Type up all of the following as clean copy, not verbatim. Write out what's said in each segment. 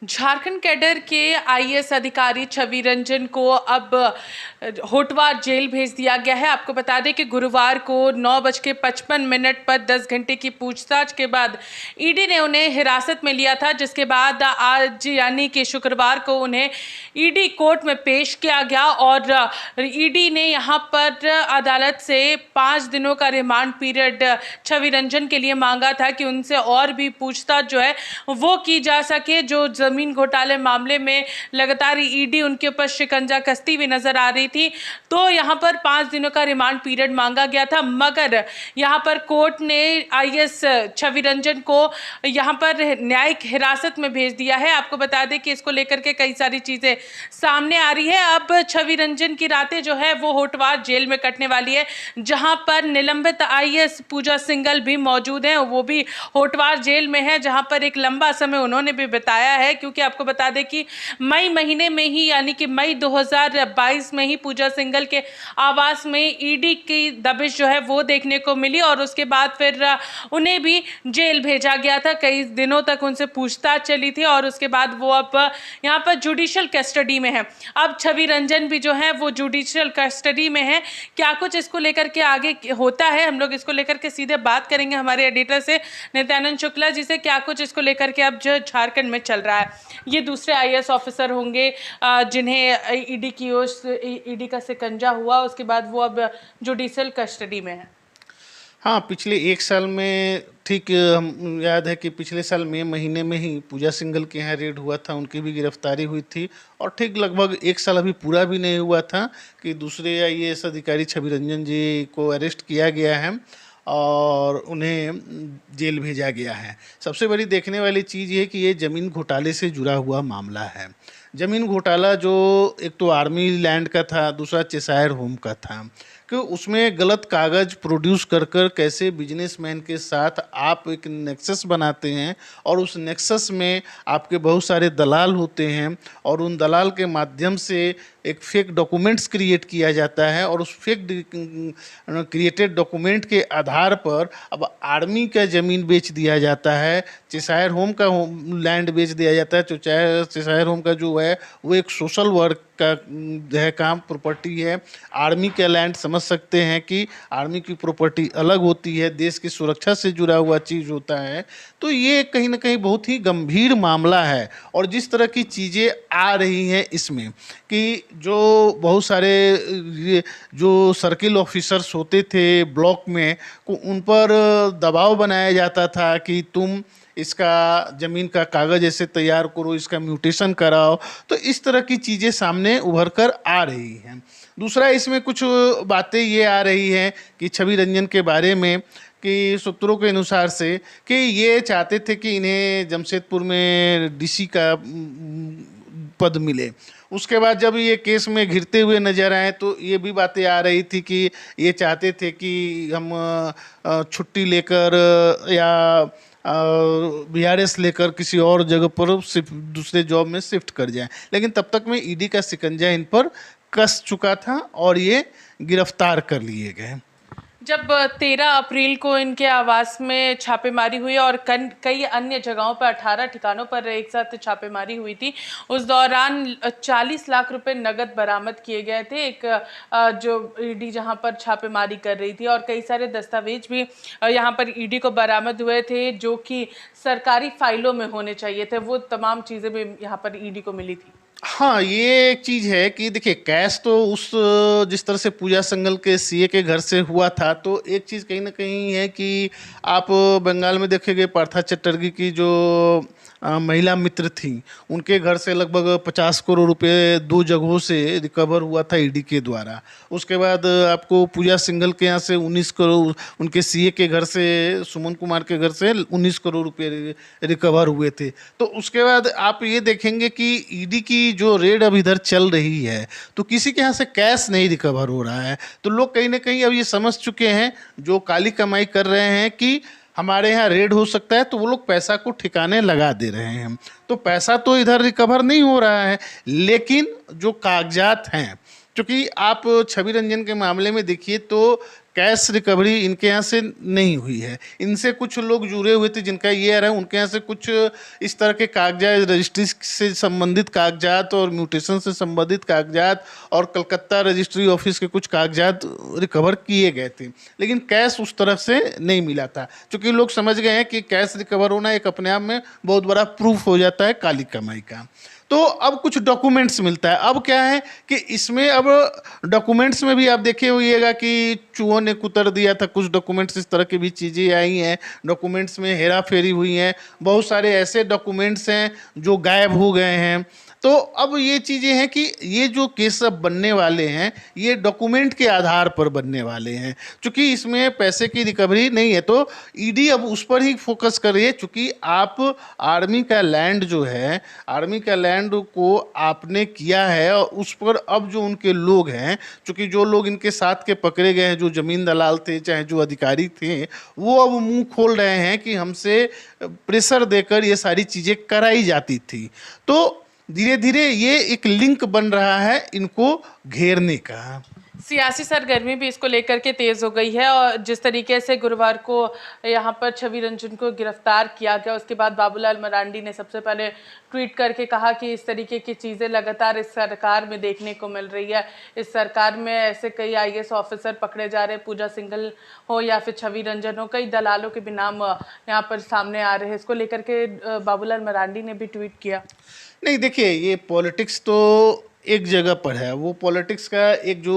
Jharkhand cadre के IAS अधिकारी छवि रंजन को अब होटवा जेल भेज दिया गया है। आपको बता दें कि गुरुवार को 9:55 पर 10 घंटे की पूछताछ के बाद ईडी ने उन्हें हिरासत में लिया था, जिसके बाद आज यानी कि शुक्रवार को उन्हें ईडी कोर्ट में पेश किया गया और ईडी ने यहां पर अदालत से 5 दिनों का रिमांड पीरियड छवि रंजन के लिए मांगा था कि उनसे और भी पूछताछ जो है वो की जा सके। जो जमीन घोटाले मामले में लगातार ईडी उनके ऊपर शिकंजा कसती हुई नजर आ रही थी, तो यहां पर 5 दिनों का रिमांड पीरियड मांगा गया था, मगर यहां पर कोर्ट ने आईएएस छवि रंजन को यहां पर न्यायिक हिरासत में भेज दिया है। आपको बता दें कि इसको लेकर के कई सारी चीजें सामने आ रही है। अब छवि रंजन की रातें जो है वो होटवार जेल में कटने वाली है, जहां पर निलंबित आईएएस पूजा सिंघल भी मौजूद हैं। वो भी होटवार जेल में है, जहां पर एक लंबा समय उन्होंने भी बताया है, क्योंकि आपको बता दें कि मई महीने में ही यानी कि मई 2022 में ही पूजा सिंघल के आवास में ईडी की दबिश जो है वो देखने को मिली और उसके बाद फिर उन्हें भी जेल भेजा गया था। कई दिनों तक उनसे पूछताछ चली थी और उसके बाद वो अब यहाँ पर जुडिशियल कस्टडी में है। अब छवि रंजन भी जो है वो जुडिशियल कस्टडी में है। क्या कुछ इसको लेकर के आगे होता है, हम लोग इसको लेकर के सीधे बात करेंगे हमारे एडिटर से नित्यानंद शुक्ला जी से, क्या कुछ इसको लेकर के अब जो झारखंड में चल रहा है। ये दूसरे आईएएस ऑफिसर होंगे जिन्हें ईडी का शिकंजा हुआ, उसके बाद वो अब जुडिशियल कस्टडी में है। हाँ, पिछले एक साल में ठीक हम याद है कि पिछले साल मई महीने में ही पूजा सिंघल के यहाँ रेड हुआ था, उनकी भी गिरफ्तारी हुई थी और ठीक लगभग एक साल अभी पूरा भी नहीं हुआ था कि दूसरे आईएएस अधिकारी छवि रंजन जी को अरेस्ट किया गया है और उन्हें जेल भेजा गया है। सबसे बड़ी देखने वाली चीज़ ये कि ये ज़मीन घोटाले से जुड़ा हुआ मामला है। ज़मीन घोटाला जो एक तो आर्मी लैंड का था, दूसरा चेसायर होम का था, कि उसमें गलत कागज़ प्रोड्यूस कर कर कैसे बिजनेसमैन के साथ आप एक नेक्सस बनाते हैं और उस नेक्सस में आपके बहुत सारे दलाल होते हैं और उन दलाल के माध्यम से एक फेक डॉक्यूमेंट्स क्रिएट किया जाता है और उस फेक क्रिएटेड डॉक्यूमेंट के आधार पर अब आर्मी का ज़मीन बेच दिया जाता है, चेसायर होम का लैंड बेच दिया जाता है। तो चेसायर होम का जो है वो एक सोशल वर्क का जो है काम प्रॉपर्टी है। आर्मी का लैंड समझ सकते हैं कि आर्मी की प्रॉपर्टी अलग होती है, देश की सुरक्षा से जुड़ा हुआ चीज़ होता है। तो ये कहीं ना कहीं बहुत ही गंभीर मामला है और जिस तरह की चीज़ें आ रही हैं इसमें कि जो बहुत सारे जो सर्किल ऑफिसर्स होते थे ब्लॉक में को उन पर दबाव बनाया जाता था कि तुम इसका ज़मीन का कागज़ ऐसे तैयार करो, इसका म्यूटेशन कराओ। तो इस तरह की चीज़ें सामने उभर कर आ रही हैं। दूसरा इसमें कुछ बातें ये आ रही हैं कि छवि रंजन के बारे में कि सूत्रों के अनुसार से कि ये चाहते थे कि इन्हें जमशेदपुर में डीसी का पद मिले। उसके बाद जब ये केस में घिरते हुए नजर आए तो ये भी बातें आ रही थी कि ये चाहते थे कि हम छुट्टी लेकर या बीआरएस लेकर किसी और जगह पर सिर्फ दूसरे जॉब में शिफ्ट कर जाएं, लेकिन तब तक में ईडी का शिकंजा इन पर कस चुका था और ये गिरफ्तार कर लिए गए। जब 13 अप्रैल को इनके आवास में छापेमारी हुई और कई अन्य जगहों पर 18 ठिकानों पर एक साथ छापेमारी हुई थी, उस दौरान 40 लाख रुपए नगद बरामद किए गए थे। एक जो ईडी जहां पर छापेमारी कर रही थी और कई सारे दस्तावेज भी यहां पर ईडी को बरामद हुए थे जो कि सरकारी फाइलों में होने चाहिए थे। वो तमाम चीज़ें भी यहाँ पर ईडी को मिली थी। हाँ, ये एक चीज़ है कि देखिए कैश तो उस जिस तरह से पूजा सिंघल के सीए के घर से हुआ था, तो एक चीज़ कहीं ना कहीं है कि आप बंगाल में देखेंगे पार्था चटर्जी की जो महिला मित्र थी, उनके घर से लगभग 50 करोड़ रुपए 2 जगहों से रिकवर हुआ था ईडी के द्वारा। उसके बाद आपको पूजा सिंघल के यहाँ से 19 करोड़, उनके सीए के घर से सुमन कुमार के घर से 19 करोड़ रुपए रिकवर हुए थे। तो उसके बाद आप ये देखेंगे कि ईडी की जो रेड अब इधर चल रही है तो किसी के यहाँ से कैश नहीं रिकवर हो रहा है। तो लोग कहीं ना कहीं अब ये समझ चुके हैं जो काली कमाई कर रहे हैं कि हमारे यहाँ रेड हो सकता है, तो वो लोग पैसा को ठिकाने लगा दे रहे हैं। तो पैसा तो इधर रिकवर नहीं हो रहा है, लेकिन जो कागजात हैं, क्योंकि आप छवि रंजन के मामले में देखिए तो कैश रिकवरी इनके यहाँ से नहीं हुई है। इनसे कुछ लोग जुड़े हुए थे जिनका ये आ रहा है, उनके यहाँ से कुछ इस तरह के कागजात, रजिस्ट्री से संबंधित कागजात और म्यूटेशन से संबंधित कागजात और कलकत्ता रजिस्ट्री ऑफिस के कुछ कागजात रिकवर किए गए थे, लेकिन कैश उस तरफ से नहीं मिला था। क्योंकि लोग समझ गए हैं कि कैश रिकवर होना एक अपने आप में बहुत बड़ा प्रूफ हो जाता है काली कमाई का। तो अब कुछ डॉक्यूमेंट्स मिलता है। अब क्या है कि इसमें अब डॉक्यूमेंट्स में भी आप देखे होइएगा कि चूहों ने कुतर दिया था, कुछ डॉक्यूमेंट्स इस तरह की भी चीज़ें आई हैं, डॉक्यूमेंट्स में हेरा फेरी हुई हैं, बहुत सारे ऐसे डॉक्यूमेंट्स हैं जो गायब हो गए हैं। तो अब ये चीज़ें हैं कि ये जो केस अब बनने वाले हैं ये डॉक्यूमेंट के आधार पर बनने वाले हैं, क्योंकि इसमें पैसे की रिकवरी नहीं है। तो ईडी अब उस पर ही फोकस कर रही है, क्योंकि आप आर्मी का लैंड जो है, आर्मी का लैंड को आपने किया है और उस पर अब जो उनके लोग हैं, क्योंकि जो लोग इनके साथ के पकड़े गए हैं, जो जमीन दलाल थे चाहे जो अधिकारी थे, वो अब मुंह खोल रहे हैं कि हमसे प्रेशर देकर ये सारी चीज़ें कराई जाती थी। तो धीरे धीरे ये एक लिंक बन रहा है इनको घेरने का। सियासी सरगर्मी भी इसको लेकर के तेज हो गई है और जिस तरीके से गुरुवार को यहाँ पर छवि रंजन को गिरफ्तार किया गया, उसके बाद बाबूलाल मरांडी ने सबसे पहले ट्वीट करके कहा कि इस तरीके की चीज़ें लगातार इस सरकार में देखने को मिल रही है। इस सरकार में ऐसे कई आईएएस ऑफिसर पकड़े जा रहे हैं, पूजा सिंघल हो या फिर छवि रंजन हो, कई दलालों के भी नाम यहाँ पर सामने आ रहे हैं। इसको लेकर के बाबूलाल मरांडी ने भी ट्वीट किया। नहीं, देखिए, ये पॉलिटिक्स तो एक जगह पर है। वो पॉलिटिक्स का एक जो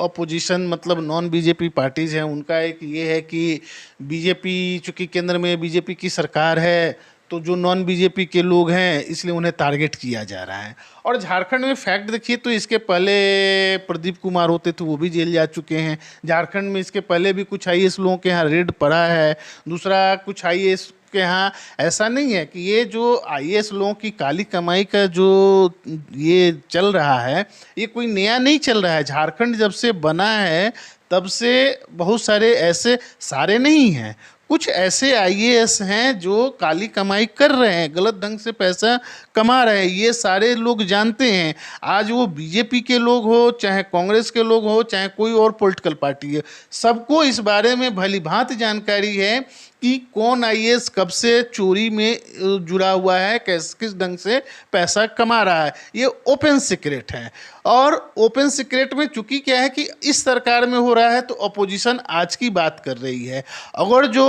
अपोजिशन मतलब नॉन बीजेपी पार्टीज़ हैं उनका एक ये है कि बीजेपी, चूँकि केंद्र में बीजेपी की सरकार है, तो जो नॉन बीजेपी के लोग हैं इसलिए उन्हें टारगेट किया जा रहा है। और झारखंड में फैक्ट देखिए तो इसके पहले प्रदीप कुमार होते थे, वो भी जेल जा चुके हैं। झारखंड में इसके पहले भी कुछ आईएएस लोगों के यहाँ रेड पड़ा है। दूसरा, कुछ आईएएस के यहाँ ऐसा नहीं है कि ये जो आईएएस लोगों की काली कमाई का जो ये चल रहा है, ये कोई नया नहीं चल रहा है। झारखंड जब से बना है तब से बहुत सारे ऐसे, सारे नहीं हैं, कुछ ऐसे आईएएस हैं जो काली कमाई कर रहे हैं, गलत ढंग से पैसा कमा रहे हैं। ये सारे लोग जानते हैं। आज वो बीजेपी के लोग हो, चाहे कांग्रेस के लोग हो, चाहे कोई और पॉलिटिकल पार्टी है, सबको इस बारे में भली भांति जानकारी है कि कौन आईएएस कब से चोरी में जुड़ा हुआ है, किस ढंग से पैसा कमा रहा है। ये ओपन सीक्रेट है। और ओपन सीक्रेट में चूंकि क्या है कि इस सरकार में हो रहा है तो अपोजिशन आज की बात कर रही है। अगर जो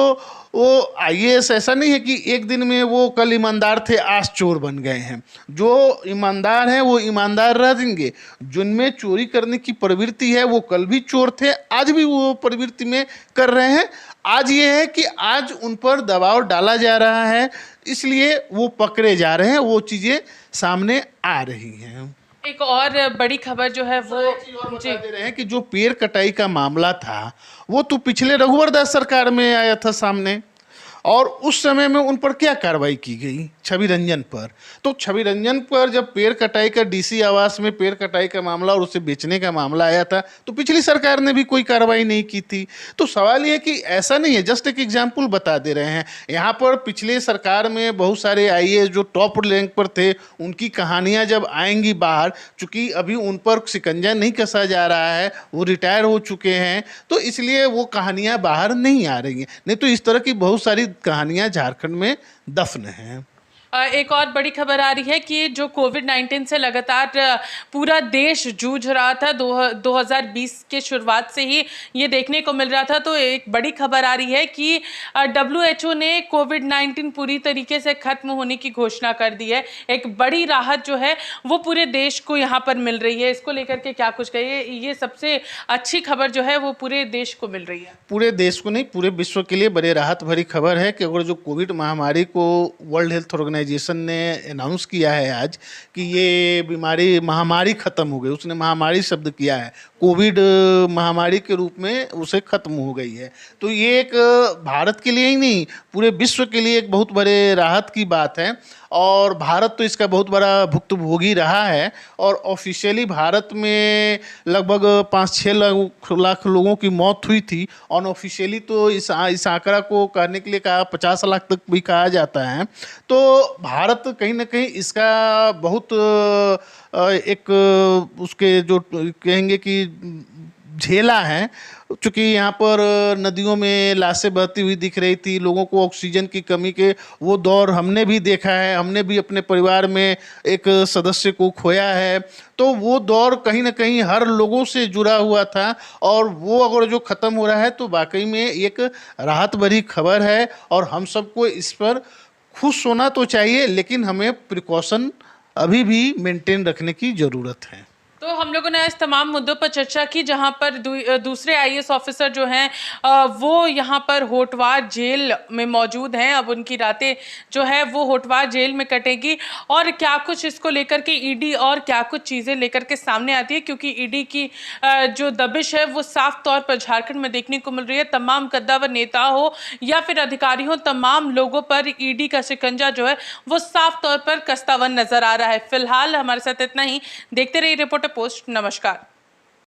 वो आईएएस, ऐसा नहीं है कि एक दिन में वो कल ईमानदार थे आज चोर बन गए हैं। जो ईमानदार हैं वो ईमानदार रहेंगे, जिनमें चोरी करने की प्रवृत्ति है वो कल भी चोर थे, आज भी वो प्रवृत्ति में कर रहे हैं। आज ये है कि आज उन पर दबाव डाला जा रहा है, इसलिए वो पकड़े जा रहे हैं, वो चीज़ें सामने आ रही हैं। एक और बड़ी खबर जो है वो बता दे रहे हैं कि जो पेड़ कटाई का मामला था वो तो पिछले रघुवर दास सरकार में आया था सामने, और उस समय में उन पर क्या कार्रवाई की गई? छवि रंजन पर। तो छवि रंजन पर जब पेड़ कटाई का डीसी आवास में पेड़ कटाई का मामला और उसे बेचने का मामला आया था तो पिछली सरकार ने भी कोई कार्रवाई नहीं की थी। तो सवाल ये कि ऐसा नहीं है, जस्ट एक एग्जाम्पल बता दे रहे हैं। यहाँ पर पिछले सरकार में बहुत सारे आईएएस जो टॉप रैंक पर थे, उनकी कहानियाँ जब आएंगी बाहर, चूँकि अभी उन पर शिकंजा नहीं कसा जा रहा है, वो रिटायर हो चुके हैं, तो इसलिए वो कहानियाँ बाहर नहीं आ रही हैं। नहीं तो इस तरह की बहुत सारी कहानियां झारखंड में दफन हैं। एक और बड़ी खबर आ रही है कि जो कोविड-19 से लगातार पूरा देश जूझ रहा था, 2020 के शुरुआत से ही ये देखने को मिल रहा था। तो एक बड़ी खबर आ रही है कि WHO ने कोविड-19 पूरी तरीके से खत्म होने की घोषणा कर दी है। एक बड़ी राहत जो है वो पूरे देश को यहाँ पर मिल रही है। इसको लेकर के क्या कुछ कहिए? ये सबसे अच्छी खबर जो है वो पूरे देश को मिल रही है। पूरे देश को नहीं, पूरे विश्व के लिए बड़े राहत भरी खबर है कि अगर जो कोविड महामारी को वर्ल्ड हेल्थ ऑर्गेनाइजेशन ने अनाउंस किया है आज कि ये बीमारी महामारी खत्म हो गई, उसने महामारी शब्द किया है, कोविड महामारी के रूप में उसे खत्म हो गई है, तो ये एक भारत के लिए ही नहीं पूरे विश्व के लिए एक बहुत बड़े राहत की बात है। और भारत तो इसका बहुत बड़ा भुक्तभोगी रहा है। और ऑफिशियली भारत में लगभग 5-6 लाख लोगों की मौत हुई थी। अनऑफिशियली तो इस आंकड़ा को कहने के लिए कहा 50 लाख तक भी कहा जाता है। तो भारत कहीं ना कहीं इसका बहुत एक उसके जो कहेंगे कि झेला है। चूँकि यहाँ पर नदियों में लाशें बहती हुई दिख रही थी, लोगों को ऑक्सीजन की कमी के वो दौर हमने भी देखा है, हमने भी अपने परिवार में एक सदस्य को खोया है। तो वो दौर कहीं न कहीं हर लोगों से जुड़ा हुआ था और वो अगर जो ख़त्म हो रहा है तो वाक़ई में एक राहत भरी खबर है और हम सबको इस पर खुश होना तो चाहिए, लेकिन हमें प्रिकॉशन अभी भी मेंटेन रखने की ज़रूरत है। तो हम लोगों ने इस तमाम मुद्दों पर चर्चा की, जहां पर दूसरे आईएएस ऑफिसर जो हैं वो यहां पर होटवार जेल में मौजूद हैं। अब उनकी रातें जो है वो होटवार जेल में कटेगी और क्या कुछ इसको लेकर के ईडी और क्या कुछ चीज़ें लेकर के सामने आती है, क्योंकि ईडी की जो दबिश है वो साफ तौर पर झारखंड में देखने को मिल रही है। तमाम कद्दावर नेता हो या फिर अधिकारी हो, तमाम लोगों पर ईडी का शिकंजा जो है वो साफ तौर पर कसता हुआ नजर आ रहा है। फिलहाल हमारे साथ इतना ही। देखते रहिए रिपोर्टर पोस्ट। नमस्कार।